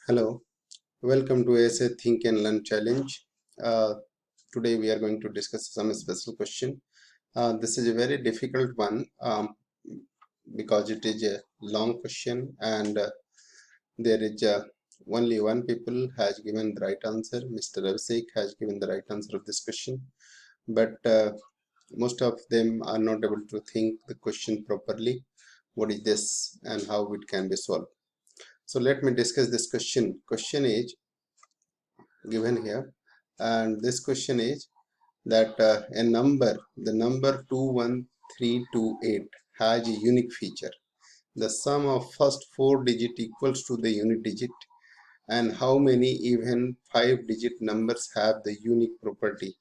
Hello, welcome to ASA Think and Learn Challenge. Today we are going to discuss some special question. This is a very difficult one because it is a long question and there is only one people has given the right answer. Mr. Abhishek has given the right answer of this question, but most of them are not able to think the question properly. What is this and how it can be solved? So let me discuss this question. Question is given here, and this question is that the number 21328 has a unique feature. The sum of first four digit equals to the unit digit, and how many even 5 digit numbers have the unique property.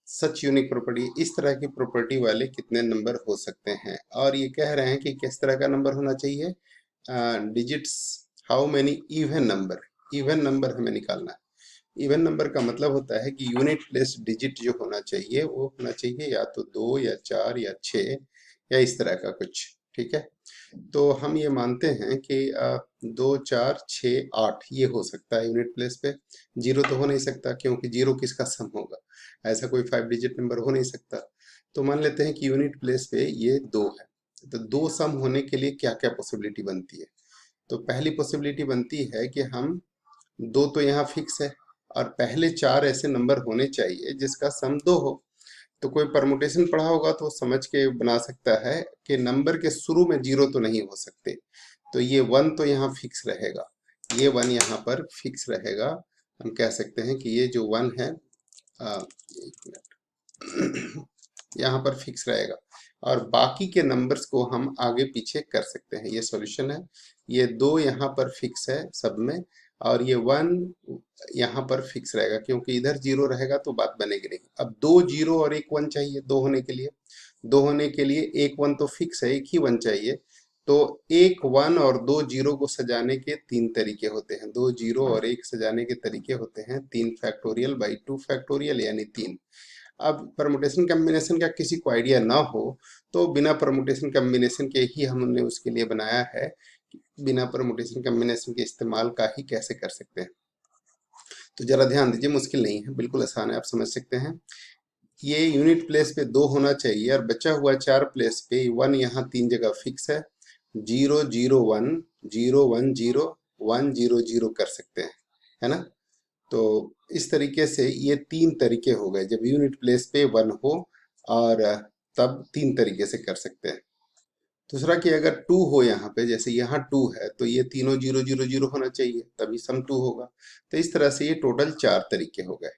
Such unique property, इस तरह की property वाले कितने number हो सकते हैं, और ये कह रहे हैं कि किस तरह का नंबर होना चाहिए, digits, how many even number हमें निकालना है। इवन नंबर का मतलब होता है कि यूनिट प्लेस डिजिट जो होना चाहिए वो होना चाहिए या तो 2 या 4 या 6 या इस तरह का कुछ। ठीक है, तो हम ये मानते हैं कि 2 4 6 8 ये हो सकता है यूनिट प्लेस पे। जीरो तो हो नहीं सकता क्योंकि जीरो किसका सम होगा, ऐसा कोई 5 डिजिट नंबर हो नहीं सकता। तो मान लेते हैं कि यूनिट प्लेस पे ये 2 है, तो 2 सम होने के लिए क्या क्या पॉसिबिलिटी बनती है। तो पहली पॉसिबिलिटी बनती है कि हम 2 तो यहाँ फिक्स है और पहले 4 ऐसे नंबर होने चाहिए जिसका सम 2 हो। तो कोई परमुटेशन पढ़ा होगा तो समझ के बना सकता है कि नंबर के शुरू में जीरो तो नहीं हो सकते, तो ये 1 तो यहाँ फिक्स रहेगा, ये 1 यहाँ पर फिक्स रहेगा। हम कह सकते हैं कि ये जो 1 है, एक मिनट, यहाँ पर फिक्स रहेगा और बाकी के नंबर्स को हम आगे पीछे कर सकते हैं। ये सॉल्यूशन है। ये 2 यहाँ पर फिक्स है सब में, और ये 1 यहाँ पर फिक्स रहेगा क्योंकि इधर जीरो रहेगा तो बात बनेगी नहीं। अब 2 जीरो और एक 1 चाहिए दो होने के लिए, एक 1 तो फिक्स है, एक ही 1 चाहिए। तो एक 1 और 2 जीरो को सजाने के 3 तरीके होते हैं, 2 जीरो और एक सजाने के तरीके होते हैं 3 फैक्टोरियल बाई 2 फैक्टोरियल यानी 3। अब परमुटेशन कम्बिनेशन का किसी को आइडिया ना हो तो बिना परमुटेशन कम्बिनेशन के ही हमने उसके लिए बनाया है, बिना परमुटेशन कम्बिनेशन के इस्तेमाल का ही कैसे कर सकते हैं। तो जरा ध्यान दीजिए, मुश्किल नहीं है, बिल्कुल आसान है, आप समझ सकते हैं। ये यूनिट प्लेस पे 2 होना चाहिए और बचा हुआ 4 प्लेस पे 1 यहाँ 3 जगह फिक्स है। 0 0 1 0 1 0 1 0 0 कर सकते हैं, है ना। तो इस तरीके से ये 3 तरीके हो गए जब यूनिट प्लेस पे 1 हो, और तब 3 तरीके से कर सकते हैं। दूसरा कि अगर 2 हो यहाँ पे, जैसे यहाँ 2 है तो ये तीनों 0 0 0 होना चाहिए तभी सम 2 होगा। तो इस तरह से ये टोटल 4 तरीके हो गए।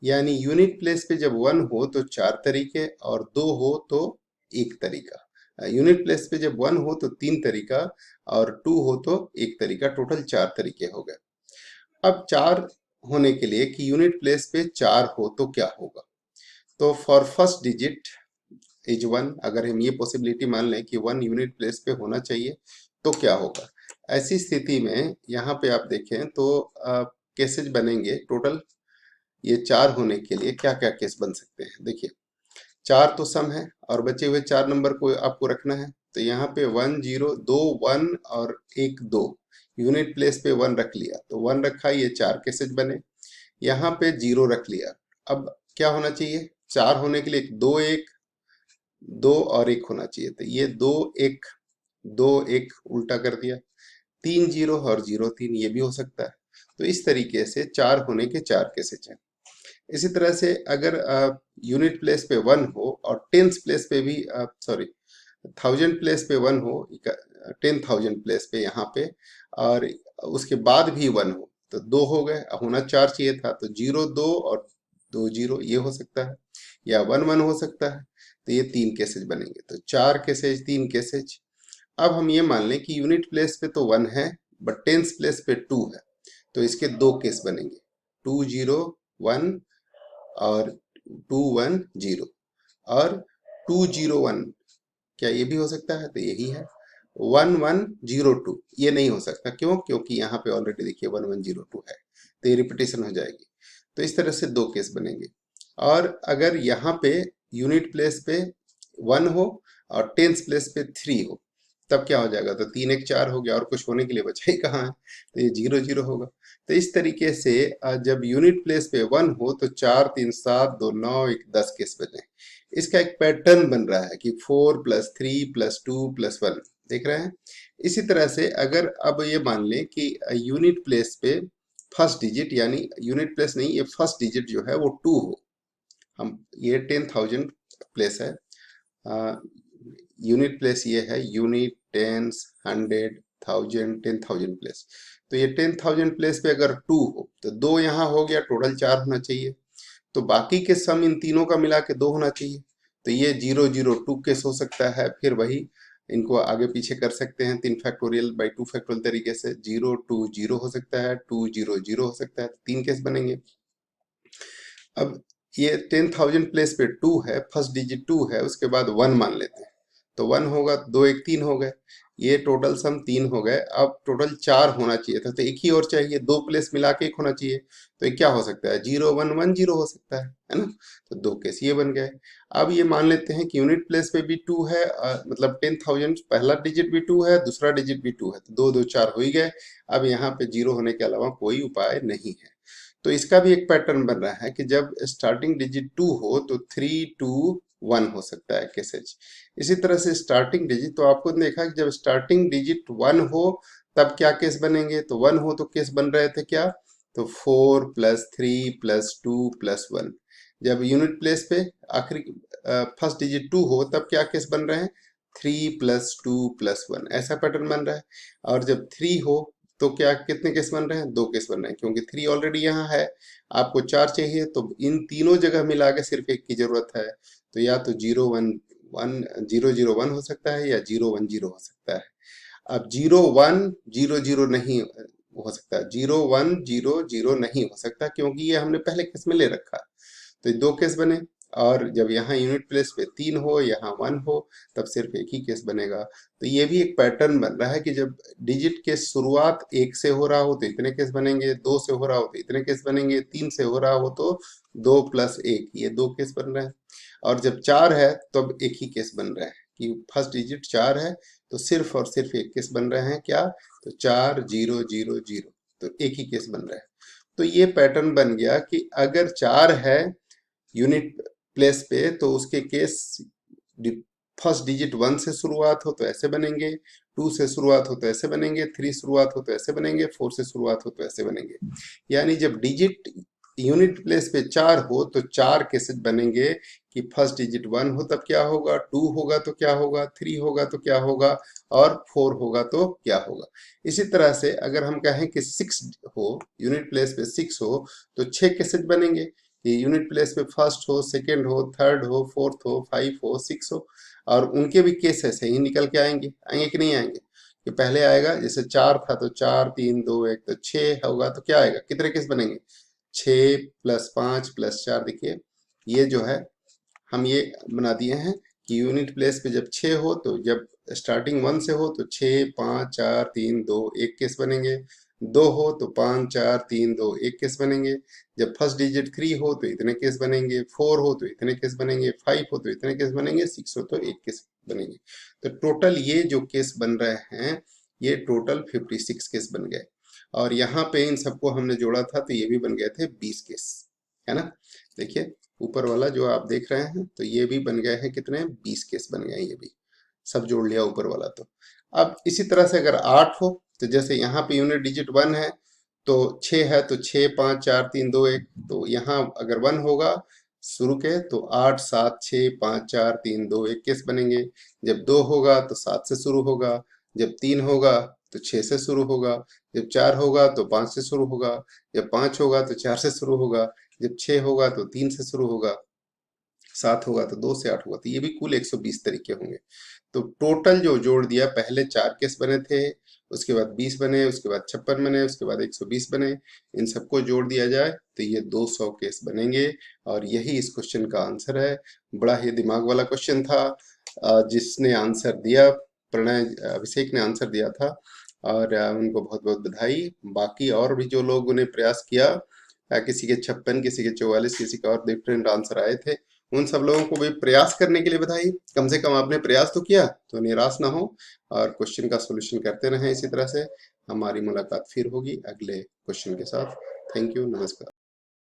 यानी यूनिट प्लेस पे जब 1 हो तो 4 तरीके और 2 हो तो 1 तरीका। यूनिट प्लेस पे जब 1 हो तो 3 तरीका और 2 हो तो 1 तरीका, टोटल 4 तरीके हो गए। अब 4 होने के लिए कि यूनिट प्लेस पे 4 हो तो क्या होगा, तो फॉर फर्स्ट डिजिट इज 1, अगर हम ये पॉसिबिलिटी मान लें कि 1 यूनिट प्लेस पे होना चाहिए तो क्या होगा। ऐसी स्थिति में यहाँ पे आप देखें तो केसेज बनेंगे टोटल। ये 4 होने के लिए क्या क्या केस बन सकते हैं, देखिए 4 तो सम है और बचे हुए 4 नंबर को आपको रखना है। तो यहाँ पे 1 0 2 1 और 1 2, यूनिट प्लेस पे 1 रख लिया तो 1 रखा, ये 4 केसेज बने। यहाँ पे 0 रख लिया, अब क्या होना चाहिए, 4 होने के लिए 2 1 2 और 1 होना चाहिए, तो ये 2 1 2 1 उल्टा कर दिया। 3 0 और 0 3 ये भी हो सकता है। तो इस तरीके से 4 होने के 4 केसेज हैं। इसी तरह से अगर यूनिट प्लेस पे 1 हो और टेंस प्लेस पे भी, सॉरी, 1000 प्लेस पे 1 हो, 10,000 प्लेस पे यहाँ पे, और उसके बाद भी 1 हो तो 2 हो गए, होना 4 चाहिए था, तो 0 2 और 2 0 ये हो सकता है, या 1 1 हो सकता है। तो ये 3 केसेज बनेंगे, तो 4 केसेज 3 केसेज। अब हम ये मान लें कि यूनिट प्लेस पे तो 1 है बट टेंस प्लेस पे 2 है, तो इसके 2 केस बनेंगे, 2 0 1 और 2 1 0 और 2 0 1, क्या ये भी हो सकता है, तो यही है। 1 1 0 2 ये नहीं हो सकता, क्यों, क्योंकि यहाँ पे ऑलरेडी देखिए 1 1 0 2 है, तो ये रिपीटेशन हो जाएगी। तो इस तरह से 2 केस बनेंगे। और अगर यहाँ पे यूनिट प्लेस पे 1 हो और टेंस प्लेस पे 3 हो तब क्या हो जाएगा, तो 3 1 4 हो गया, और कुछ होने के लिए बचा ही कहाँ है, तो ये 0 0 होगा। तो इस तरीके से जब यूनिट प्लेस पे 1 हो तो 4 3 7 2 9 1 10 केस बने। इसका एक पैटर्न बन रहा है कि 4 + 3 + 2 + 1, देख रहे हैं। इसी तरह से अगर अब ये मान लें कि यूनिट प्लेस पे फर्स्ट डिजिट, यानी यूनिट प्लेस नहीं, ये फर्स्ट डिजिट जो है वो 2 हो, हम ये 10,000 प्लेस है, यूनिट प्लेस ये है यूनिट, टेंस, 100, 1000, 10,000 प्लेस। तो ये 10,000 प्लेस पे अगर 2 हो तो 2 यहाँ हो गया, टोटल 4 होना चाहिए। तो बाकी के सम इन तीनों का मिला के 2 होना चाहिए। तो ये 0 0 2 केस हो सकता है। फिर वही इनको आगे पीछे कर सकते हैं 3 फैक्टोरियल बाई 2 फैक्टोरियल तरीके से। 0 2 0 हो सकता है, 2 0 0 हो सकता है, 3 केस बनेंगे। अब ये 10,000 प्लेस पे 2 है, फर्स्ट डिजिट 2 है, उसके बाद 1 मान लेते हैं, तो 1 होगा, 2 1 3 हो गए, ये टोटल सम 3 हो गए। अब टोटल 4 होना चाहिए था, तो एक ही और चाहिए, 2 प्लेस मिला के 1 होना चाहिए। तो ये क्या हो सकता है, 0 1 1 0 हो सकता है ना। तो 2 केस ये बन गए। अब ये मान लेते हैं कि यूनिट प्लेस पे भी 2 है, मतलब 10,000 पहला डिजिट भी 2 है, दूसरा डिजिट भी 2 है, तो 2 2 4 हो ही गए। अब यहाँ पे 0 होने के अलावा कोई उपाय नहीं है। तो इसका भी एक पैटर्न बन रहा है कि जब स्टार्टिंग डिजिट 2 हो तो 3 2 1 हो सकता है केसेज। इसी तरह से स्टार्टिंग डिजिट, तो आपको देखा कि जब स्टार्टिंग डिजिट 1 हो तब क्या केस बनेंगे, तो 1 हो तो केस बन रहे थे क्या, तो 4 + 3 + 2 + 1। जब यूनिट प्लेस पे आखिरी फर्स्ट डिजिट 2 हो तब क्या केस बन रहे हैं, 3 + 2 + 1, ऐसा पैटर्न बन रहा है। और जब 3 हो तो क्या कितने केस बन रहे हैं, 2 केस बन रहे हैं, क्योंकि 3 ऑलरेडी यहाँ है, आपको 4 चाहिए, तो इन तीनों जगह मिला के सिर्फ एक की जरूरत है। तो या तो 0 1 1 0 0 1 हो सकता है, या 0 1 0 हो सकता है। अब 0 1 0 0 नहीं हो सकता, 0 1 0 0 नहीं हो सकता, क्योंकि ये हमने पहले केस में ले रखा है। तो ये 2 केस बने। और जब यहाँ यूनिट प्लेस पे 3 हो, यहाँ 1 हो, तब सिर्फ एक ही केस बनेगा। तो ये भी एक पैटर्न बन रहा है कि जब डिजिट के शुरुआत 1 से हो रहा हो तो इतने केस बनेंगे, 2 से हो रहा हो तो इतने केस बनेंगे, 3 से हो रहा हो तो 2 + 1, ये 2 केस बन रहे हैं। और जब 4 है तब एक ही केस बन रहा है कि फर्स्ट डिजिट 4 है, तो सिर्फ और सिर्फ एक केस बन रहे हैं, क्या, तो 4 0 0 0, तो एक ही केस बन रहा है। तो ये पैटर्न बन गया कि अगर 4 है यूनिट प्लेस पे तो उसके केस फर्स्ट डिजिट 1 से शुरुआत हो तो ऐसे बनेंगे, 2 से शुरुआत हो तो ऐसे बनेंगे, 3 शुरुआत हो तो ऐसे बनेंगे, 4 से शुरुआत हो तो ऐसे बनेंगे। यानी जब डिजिट यूनिट प्लेस पे 4 हो तो 4 केसेस बनेंगे कि फर्स्ट डिजिट 1 हो तब क्या होगा, 2 होगा तो क्या होगा, 3 होगा तो क्या होगा, और 4 होगा तो क्या होगा। इसी तरह से अगर हम कहें कि 6 हो, यूनिट प्लेस पे 6 हो, तो 6 केसेस बनेंगे कि यूनिट प्लेस पे फर्स्ट हो, सेकंड हो, थर्ड हो, फोर्थ हो, 5 हो, 6 हो। और उनके भी केस ऐसे ही निकल के आएंगे, आएंगे कि नहीं आएंगे, कि पहले आएगा जैसे 4 था तो 4 3 2 1, तो 6 होगा तो क्या आएगा, कितने केस बनेंगे, 6 + 5 + 4। देखिए ये जो है हम ये बना दिए हैं कि यूनिट प्लेस पे जब 6 हो तो जब स्टार्टिंग 1 से हो तो 6 5 4 3 2 1 केस बनेंगे, 2 हो तो 5 4 3 2 1 केस बनेंगे। जब फर्स्ट डिजिट 3 हो तो इतने केस बनेंगे, 4 हो तो इतने केस बनेंगे, 5 हो तो इतने केस बनेंगे, 6 हो तो 1 केस बनेंगे। तो टोटल ये जो केस बन रहे हैं ये टोटल 56 केस बन गए। और यहाँ पे इन सबको हमने जोड़ा था तो ये भी बन गए थे 20 केस, है ना। देखिए ऊपर वाला जो आप देख रहे हैं तो ये भी बन गए हैं कितने, 20 केस बन गए, ये भी सब जोड़ लिया ऊपर वाला। तो अब इसी तरह से अगर 8 हो तो जैसे यहाँ पे यूनिट डिजिट 1 है तो 6 है तो 6 5 4 3 2 1, तो यहाँ अगर 1 होगा शुरू के तो 8 7 6 5 4 3 2 1 केस बनेंगे। जब 2 होगा तो 7 से शुरू होगा, जब 3 होगा तो 6 से शुरू होगा, जब 4 होगा तो 5 से शुरू होगा, जब 5 होगा तो 4 से शुरू होगा, जब 6 होगा तो 3 से शुरू होगा, 7 होगा तो 2 से 8 होगा, तो ये भी कुल 120 तरीके होंगे। तो टोटल जो जोड़ दिया, पहले 4 केस बने थे, उसके बाद 20 बने, उसके बाद 56 बने, उसके बाद 120 बने, इन सबको जोड़ दिया जाए तो ये 200 केस बनेंगे। और यही इस क्वेश्चन का आंसर है। बड़ा ही दिमाग वाला क्वेश्चन था। जिसने आंसर दिया, प्रणय अभिषेक ने आंसर दिया था, और उनको बहुत बहुत बधाई। बाकी और भी जो लोगों ने प्रयास किया, किसी के 56, किसी के 44, किसी के और डिफरेंट आंसर आए थे, उन सब लोगों को भी प्रयास करने के लिए बधाई। कम से कम आपने प्रयास तो किया, तो निराश ना हो और क्वेश्चन का सॉल्यूशन करते रहें इसी तरह से। हमारी मुलाकात फिर होगी अगले क्वेश्चन के साथ। थैंक यू, नमस्कार।